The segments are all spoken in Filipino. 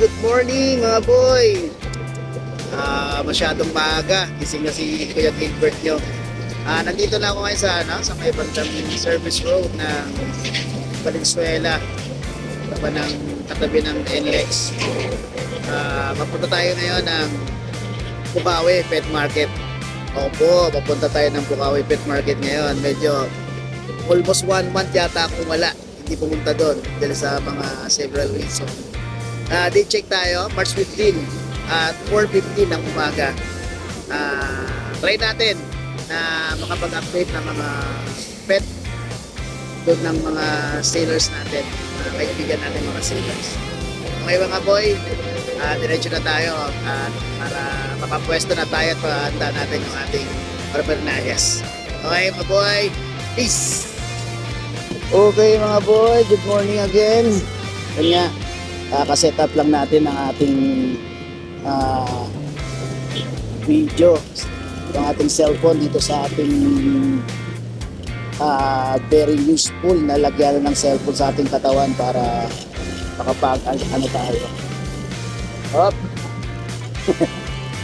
good morning mga boy. Masyadong maaga. Gising na si Kuya Gilbert nyo. Nandito na ako ngayon sa may bandang service road ng Valenzuela. Katabi ng NLEX. Mapunta tayo ngayon ng Bukawi Pet Market. Opo, mapunta tayo ng Bukawi Pet Market ngayon. Medyo almost 1 month yata akong wala. Hindi pumunta doon dahil sa mga several reasons. Day check tayo, March 15 at 4:15 ng umaga. Try natin na makapag-update ng mga pet doon ng mga sailors natin, kaibigan natin mga sailors. Okay mga boy, diretso na tayo para makapwesto na tayo at pahanda natin yung ating parapernalias. Okay mga boy, peace! Okay mga boy, good morning again. Kanya, kaset up lang natin ang ating video, ang ating cellphone dito sa ating very useful na lagyan ng cellphone sa ating katawan para makapag-ano tayo. Hop!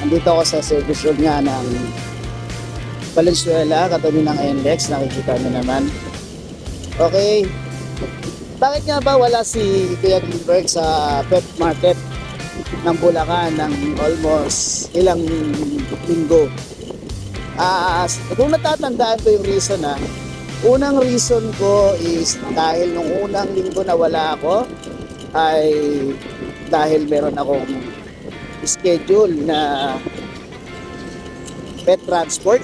Nandito ako sa service road nga ng Valenzuela, katabi ng NLEX, nakikita nyo naman. Okay, bakit nga ba wala si Kuya Gilbert sa pet market ng Bulacan ng almost ilang linggo? Kung natatandaan ko yung reason unang reason ko is dahil nung unang linggo na wala ako ay dahil meron akong schedule na pet transport.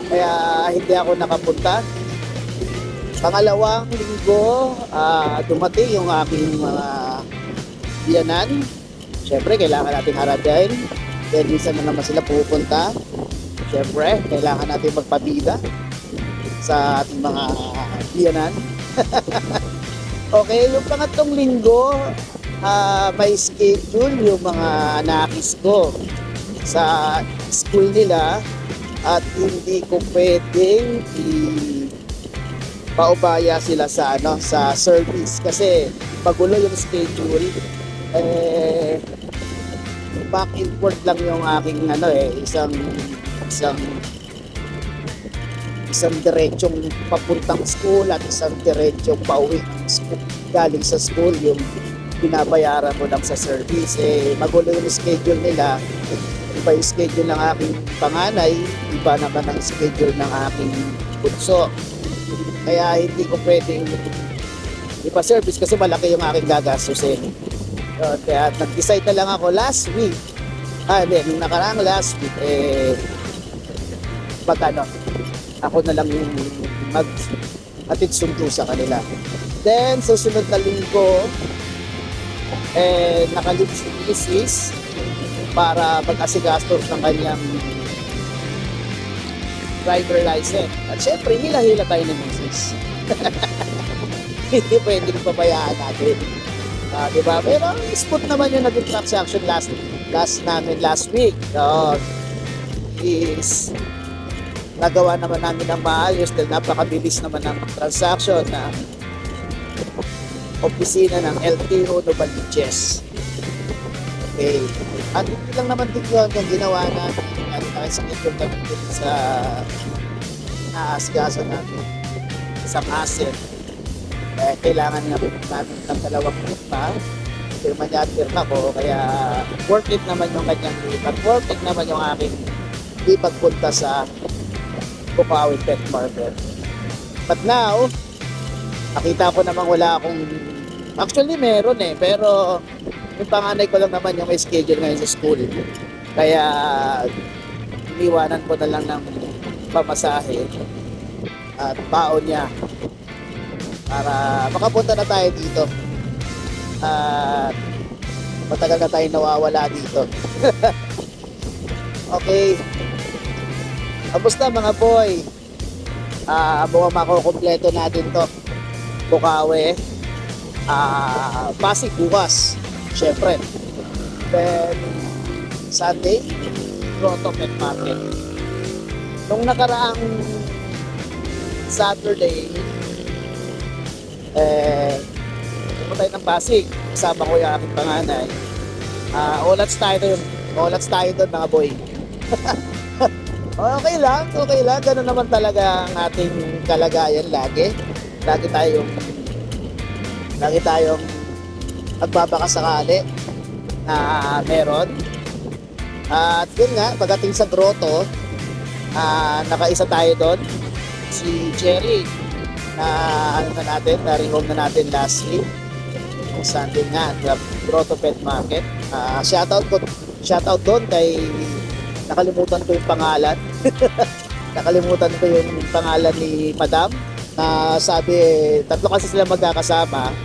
Kaya hindi ako nakapunta. Pangalawang linggo, dumating yung aking mga biyanan. Siyempre, kailangan natin haragain. Then, minsan na naman sila pupunta. Siyempre, kailangan natin magpabida sa ating mga biyanan. Okay, yung pangatlong linggo, may schedule yung mga anakis ko sa school nila at hindi ko pwedeng paubaya sila sa sa service kasi pagulo yung schedule. Back and forth lang yung aking isang diretsong papuntang school at isang diretsong pauwi galing sa school. Yung binabayaran mo lang sa service, magulo yung schedule nila. Iba yung schedule ng aking panganay, iba naman ang schedule ng aking bunso. Kaya hindi ko pwedeng ipa-service kasi malaki yung aking gagastusin. Kaya nag-decide na lang ako last week. Nung nakaraang last week, ako na lang yung mag-atid sundo sa kanila. Then, susunod na linggo, nakalip si Mrs. para mag-asigasto ng kanyang driver license. At syempre, hila-hila tayo ng Mrs. Hindi pwedeng pabayaan natin. Diba? Pero smooth naman yung naging transaction last week. Is nagawa naman namin ng maayos dahil napakabilis naman ng transaction na opisina ng LTO Novaliches. Okay. At hindi lang naman din yun yung ginawa namin at sa ito namin sa naasgaso namin isang asset. Kailangan namin ng 2 firma. Firma niya at firma ko. Kaya worth it naman yung kanyang leave. At worth it naman yung aking ipagpunta sa Bukawi Pet Market. But now, nakita ko namang wala akong... Actually, meron pero yung panganay ko lang naman yung may schedule ngayon sa school. Kaya iniwanan ko na lang ng pamasahe at baon niya para makapunta na tayo dito. At matagal na tayo nawawala dito. Okay. Kamusta mga boy? Buka makukumpleto natin to. Bukawi. Pasig bukas. Siyempre. Then, Sunday, Grotto Pet Market. Nung nakaraang Saturday, pumunta tayo ng Pasig. kasama ko yung aking panganay. Olats tayo doon. Olats tayo doon mga boy. Okay lang, okay lang. Ganun naman talaga ang ating kalagayan lagi. Lagi tayong magbabakasakali na meron. At yun nga, pagdating sa grotto, nakaisa tayo doon. Si Jerry, na-rehome na natin last week. Kung Sunday nga, the Grotto Pet Market. Shoutout doon kay, nakalimutan ko yung pangalan. Nakalimutan ko yung pangalan ni Madam. Sabi, tatlo kasi sila magkakasama.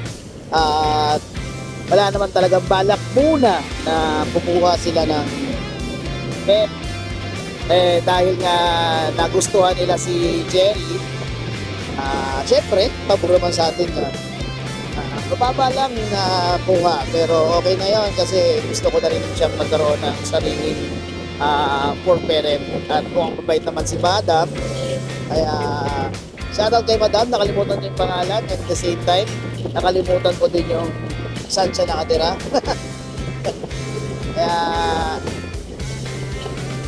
At wala naman talagang balak muna na kumuha sila ng pet. Dahil nga nagustuhan nila si Jerry, syempre, pabor naman sa atin nga. Mababa lang na kuha, pero okay na yon kasi gusto ko na rin siyang magkaroon ng sariling for parent. At kung mabait naman si Madam, kaya shoutout kay Madam, nakalimutan niyo yung pangalan, at the same time, nakalimutan ko din yung saan siya nakatira. Kaya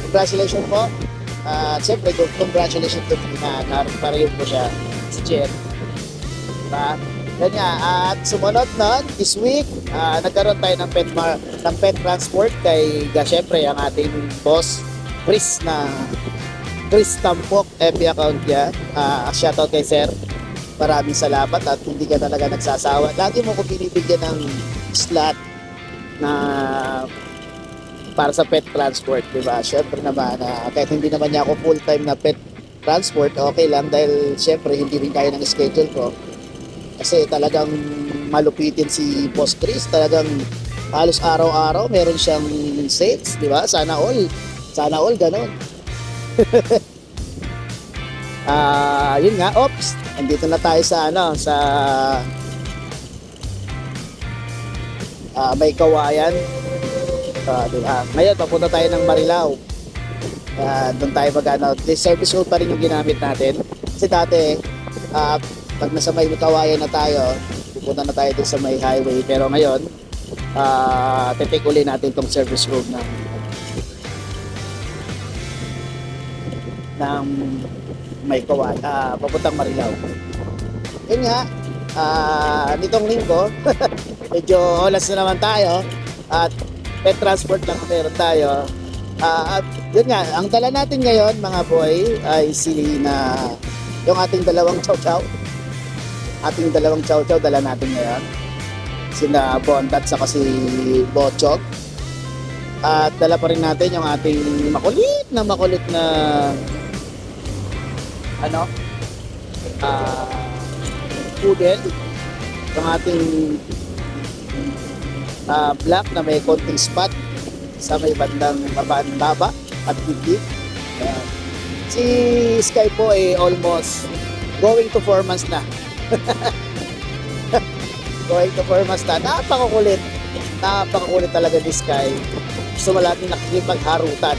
congratulations po. Siyempre, congratulations to na pareho po siya, si Jer. Diba? Ganyan. At sumunod nun, this week, nagkaroon tayo ng pet transport kay, siyempre, ang ating boss, Chris Tampok, FB account niya. Shoutout kay Sir. Maraming salamat at hindi ka talaga nagsasawa. Lagi mo ko binibigyan ng slot na para sa pet transport, di ba? Syempre naman, kahit hindi naman niya ako full-time na pet transport, okay lang dahil syempre hindi rin kaya ng schedule ko. Kasi talagang malupitin si Boss Chris, talagang halos araw-araw meron siyang sales, di ba? Sana all ganun. Yun nga, oops, andito na tayo sa may kawayan. Diba? Ngayon, papunta tayo ng Marilao. Doon tayo this service road pa rin yung ginamit natin. Kasi dati, pag nasa may kawayan na tayo, pupunta na tayo doon sa may highway. Pero ngayon, titake uli natin itong service road ng may kawayan, papuntang Marilao. Yun nga, nitong linggo, medyo olas na naman tayo at pet transport lang meron tayo. At yun nga, ang dala natin ngayon mga boy ay yung ating dalawang chow-chow. Dala natin ngayon. Sina Bondat sa si Bochog. At dala pa rin natin yung ating makulit na poodle. Yung ating black na may konting spot sa may bandang baba at bibig. Si Sky po ay almost going to 4 months na. Going to 4 months na. Napakakulit talaga ni Sky. Gusto mo lagi nakikipagharutan.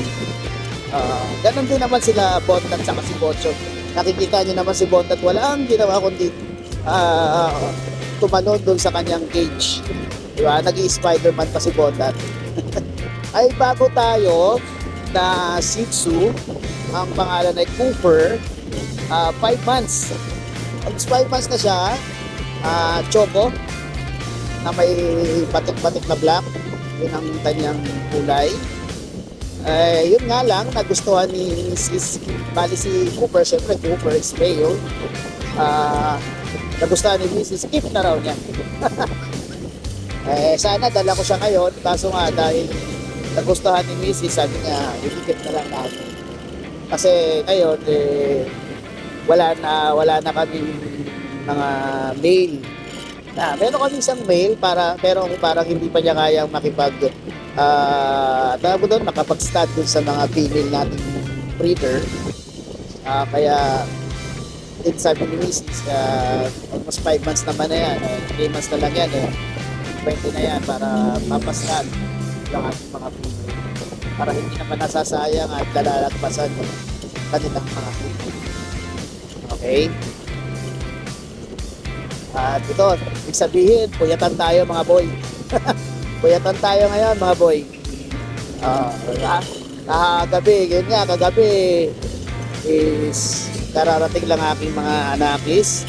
Ganon din naman sila Bondat sa si Bochog. Nakikita niyo naman si Bondat, walang ginawa kundi tumalon doon sa kanyang cage. Diba? Nag-i-Spider-Man pa si Bondat. Ay bago tayo na Shih Tzu, ang pangalan ay Cooper, 5 months. 5 months na siya, choco, na may batik-batik na black. Yun ang kanyang kulay. Yun nga lang, nagustuhan ni Mrs. Bali si Cooper, syempre Cooper is male. Nagustuhan ni Mrs. Keep na raw niya. Sana dala ko siya ngayon, kaso nga dahil nagustuhan ni Mrs. sabi niya, ikikip na lang natin. Kasi ngayon, wala na kaming mga mail. Meron kami isang mail, pero parang hindi pa niya kayang makapag-stand dun sa mga female nating breeder. Kaya, sabi ni Mrs. Almost 5 months naman na yan. 3 months na lang yan. 20 na yan para mapaskan ng ating mga female. Para hindi naman nasasayang at lalalagpasan yung kanilang mga female. Okay? At ito, ibig sabihin, puyatan tayo mga boy. Puyatan tayo ngayon mga boy. Kagabi, yun nga, kagabi is kararating lang aking mga anakis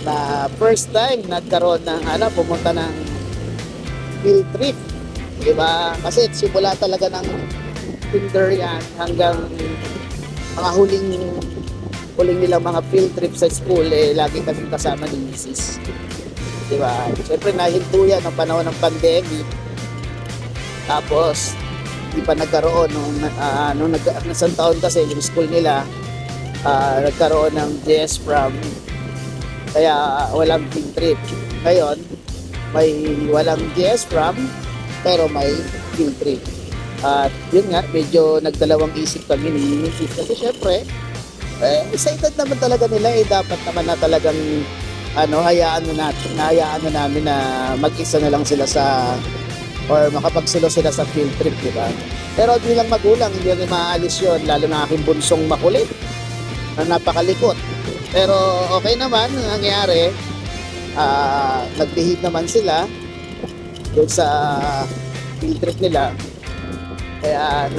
na first time nagkaroon ng pumunta ng field trip. Diba? Kasi simula talaga ng kinder yan hanggang mga huling nilang mga field trip sa school, lagi kaming kasama ni Mrs. Diba? Siyempre nahinto yan ng panahon ng pandemic. Tapos, di pa nagkaroon nung isang taon kasi yung school nila nagkaroon ng GS from, kaya walang field trip. Ngayon, may walang GS from pero may field trip. At yun nga, medyo nagdalawang isip kami ni Mrs. Kasi syempre, excited naman talaga nila, dapat naman na talagang hayaan na namin na mag-isa na lang sila or makapagsilo sila sa field trip, di ba? Pero bilang magulang, hindi rin maaalis yun, lalo na aking bunsong makulit na napakalikot. Pero okay naman, ang nangyari, nag-behave naman sila doon sa field trip nila. Kaya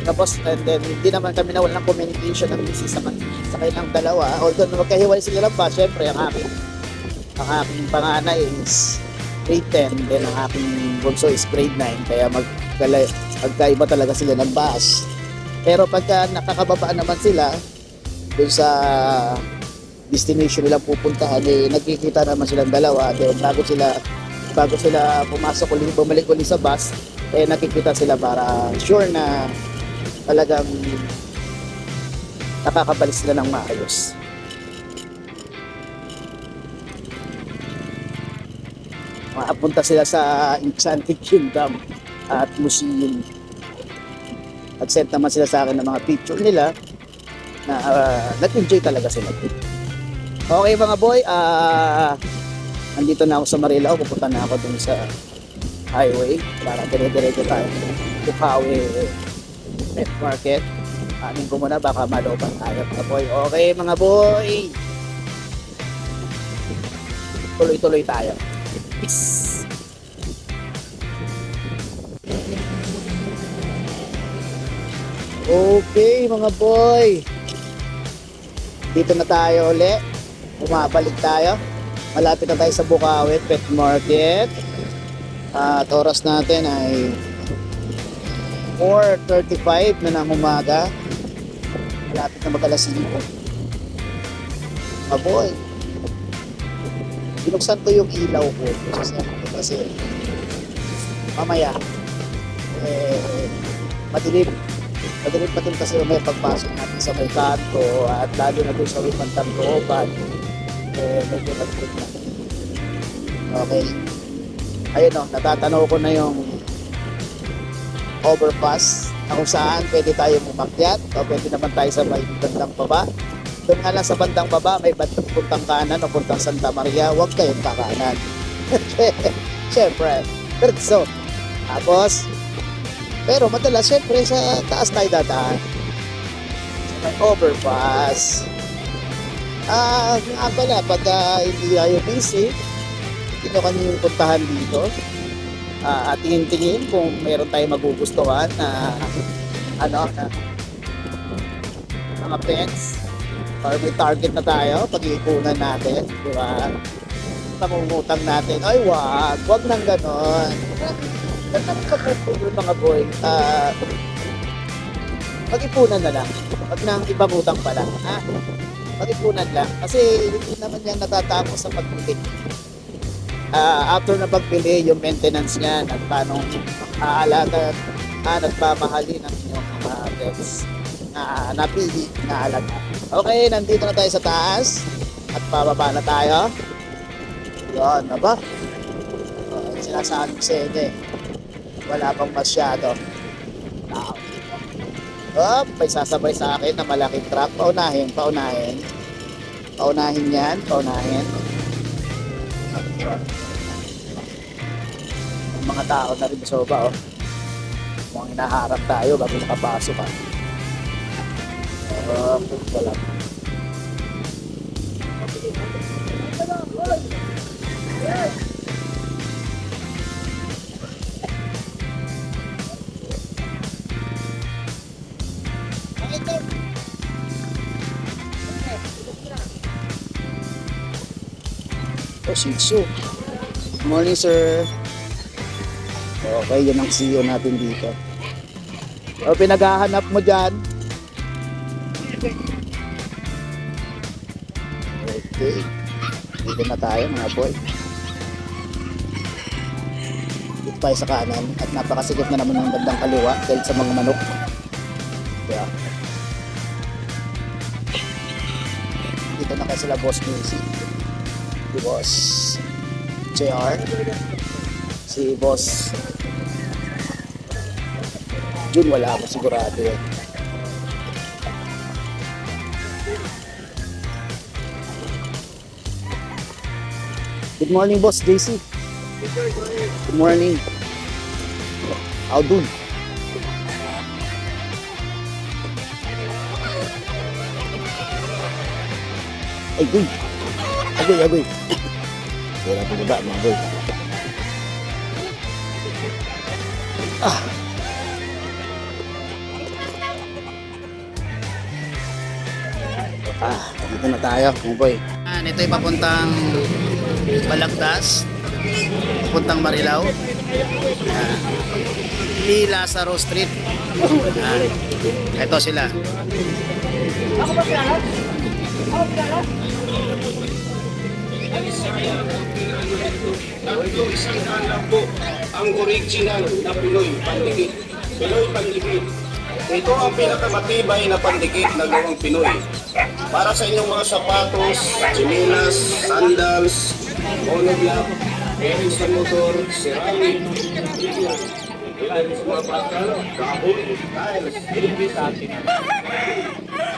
tapos, and then hindi naman kami nawalan ng communication ng misis sa kanilang dalawa. Although magkahiwalay sila lang pa, syempre ang aking panganay is grade 10, then ang aking bunso is grade 9, kaya magkaiba talaga sila ng bus. Pero pagka nakakababa naman sila dun sa destination nilang pupuntahan, nagkikita naman silang dalawa. Then bago sila pumasok ulit, bumalik ulit sa bus, nakikita sila para sure na talagang nakakabalik sila ng maayos. Makapunta sila sa Enchanted Kingdom at museum. Nag-send naman sila sa akin ng mga picture nila na nag-enjoy talaga sila. Okay mga boy, nandito na ako sa Marilao. Pupunta na ako dun sa highway para dire-diretso tayo Bukawi Pet Market. Amin ko muna, baka maloban tayo mga boy. Okay mga boy, tuloy-tuloy tayo. Peace. Okay mga boy, dito na tayo ulit, bumabalik tayo. Malapit na tayo sa Bukawi Pet Market. At oras natin ay 4:35 na ng umaga. Malapit na mag-alas 5. Boy, binuksan ko yung ilaw ko kasi mamaya madilim kasi may pagpasok natin sa may kanto, at lalo na doon sa may Pantangkooban, medyo nag-trip na. Okay, ayun natatanaw ko na yung overpass na kung saan pwede tayo umakyat o pwede naman tayo sa may bandang baba. Doon nga lang sa bandang baba, may bandang puntang kanan o puntang Santa Maria, huwag kayong kakanan. Siyempre, so tapos, pero madalas siyempre sa taas tayo dadaan, sa may overpass. Nga pala, pag hindi tayo busy, dito kami puntahan dito. At tingin-tingin kung meron tayong magugustuhan na mga pets, or may target na tayo, pag-iipunan natin, di ba? Pangungutang natin, ay wag nang ganon. Ganun kapupulong mga boy, pag-ipunan na lang, wag nang ipangutang pa lang, pag-ipunan lang, kasi hindi naman yan natatapos sa pagbili. After na pagbili, yung maintenance niyan at paano aalaga, nagpamahali ng inyong mga pets na napili na alaga. Okay, nandito na tayo sa taas at pababa na tayo. Yun, ba? Sinasabi ko sa inyo, wala pang masyado. May sasabay sa akin na malaking truck. Paunahin yan. Ang mga tao na rin sa baba, mukhang hinaharap tayo bago nakapasok wala. Shih Tzu. Good morning, sir. Okay, yun ang CEO natin dito. O, pinaghahanap mo dyan. Okay. Dito na tayo, mga boy. Dito tayo sa kanan. At napakasikip na naman ng bandang kaliwa dahil sa mga manok. Yeah. Dito na kayo sila Boss Music. Si Boss JR. Si Boss Jun, wala ako sigurado eh. Good morning, Boss JC. Good morning. How do? Ay, guy. Agoy. Wala po ba, mga boy. Dito na tayo, mga boy. Ito ay papuntang Balagtas, papuntang Marilao. P. Lazaro Street. Ito sila. Isang daan lang po ang original na Pinoy pandikit. Pinoy pandikit. Ito ang pinakamatibay na pandikit na gawang Pinoy. Para sa inyong mga sapatos, chinelas, sandals, monoblock, bearings sa motor, ceramic, mga bakal, kahoy, tiles, ilibit.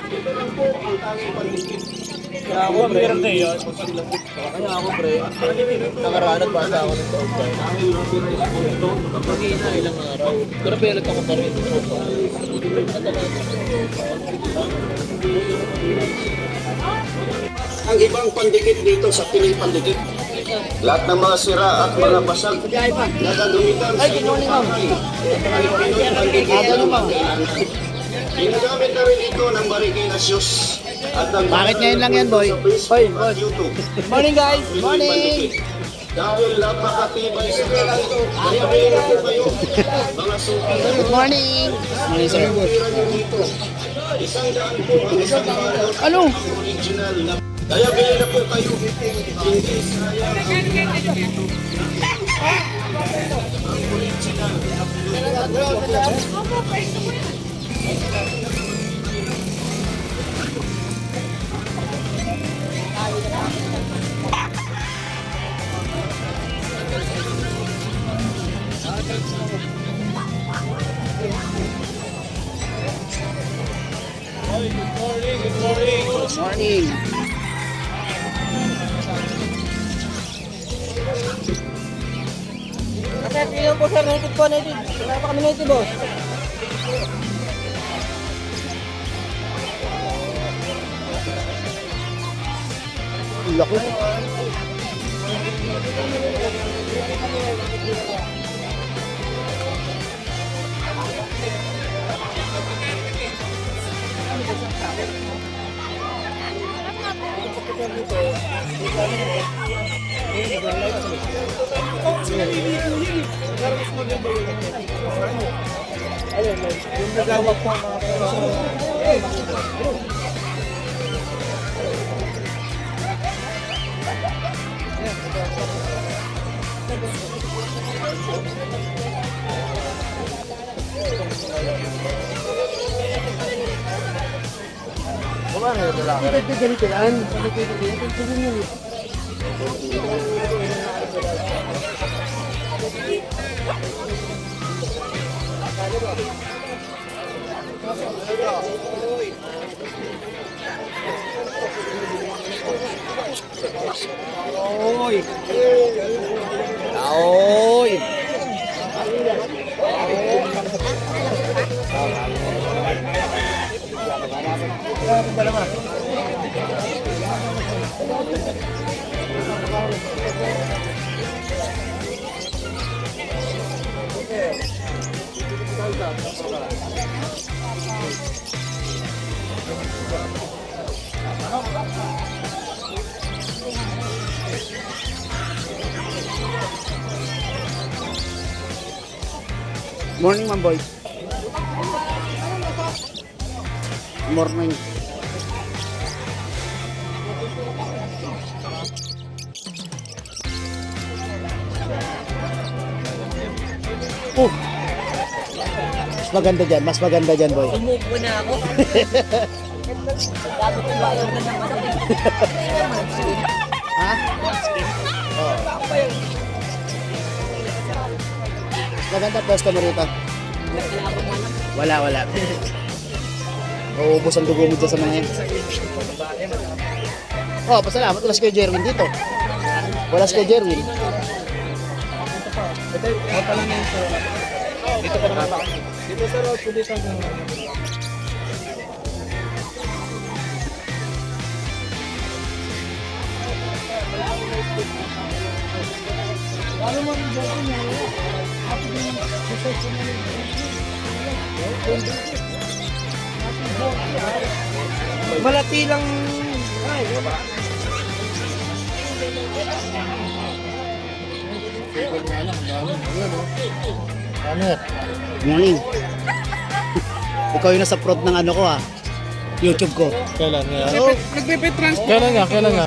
Ito lang po ang tanging pandikit. Kaya ako meron na yun. Kaya ako pre, nakaranat pa sa ako ng taon tayo. Mag-iina ilang araw. Pero pelat ako pa rin. Ang ibang pandikit dito sa Pinoy pandikit. Lahat ng mga sira at mga basag na gagamitan sa inyong bahay ay Pinoy pandikit na kailangan. Ginagamit na rin ito ng Marikina Shoes. Bakit ngayon lang yan, boy? Hoy, boy. Morning guys! Morning! Dahil napakatibay sa kaya kaya meron po kayo mga suki. Good morning! Morning, sir. Isang daan po ang isang balot Ano? original na. Kaya bilhin na po kayo. Hindi sayang ang original na Morning! Kasi yun po sir, native po, native. Wala pa kami native boss. Laki. Yung nagawag po mga Oy! Oy! Morning, Ma'am Boy. Morning. Oh. Mas maganda dyan, boy. Sumuko na ako. Bago ko ba yung ganang ano? Ha? Oo. Mas maganda pwesto mo rito. Wala. Uubos ang dugo mo dyan sa mga yan. Oh, pasalamat. Wala si Kuya Jerwin dito. Wala si Kuya Jerwin. Dito pa naman ako. Dito sa road ko dito. Malati lang. Ay, Morning. Ikaw yung nasa prod ng ano ko ha. YouTube ko. kailan nga? Oh, Kailan nga?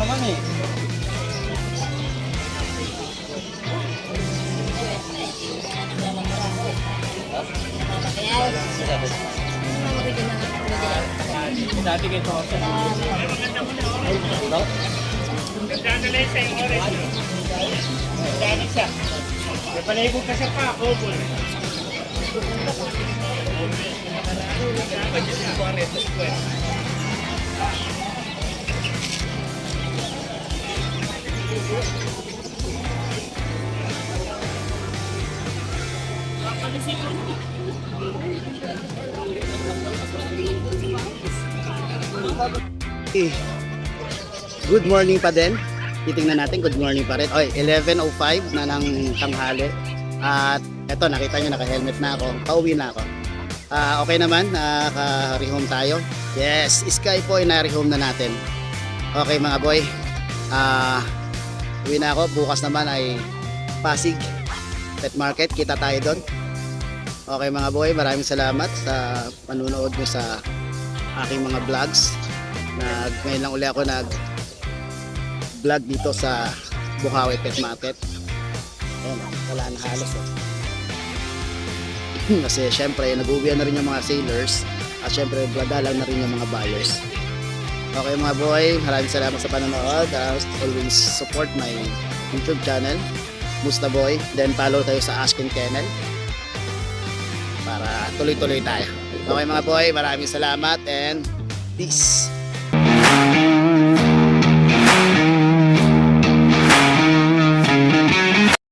naman eh. Dati kayo ito. Okay. Good morning pa din. Titingnan natin, good morning pa rin. Oy, 11:05 na ng tanghali. At eto, nakita nyo, naka-helmet na ako. Pauwi na ako. Okay naman, naka-rehome tayo. Yes, Sky po ay na-rehome na natin. Okay mga boy. Uwi na ako. Bukas naman ay Pasig Pet Market. Kita tayo doon. Okay mga boy, maraming salamat sa panunood nyo sa aking mga vlogs. Ngayon lang uli ako vlog dito sa Bukawi Pet Market. Ayan, wala na halos kasi syempre nag-uwian na rin yung mga sailors at syempre vlogalang na rin yung mga buyers. Okay mga boy, maraming salamat sa panonood. Always support my YouTube channel Musta Boy, then follow tayo sa Ashkin Kennel para tuloy-tuloy tayo. Okay mga boy, maraming salamat and peace.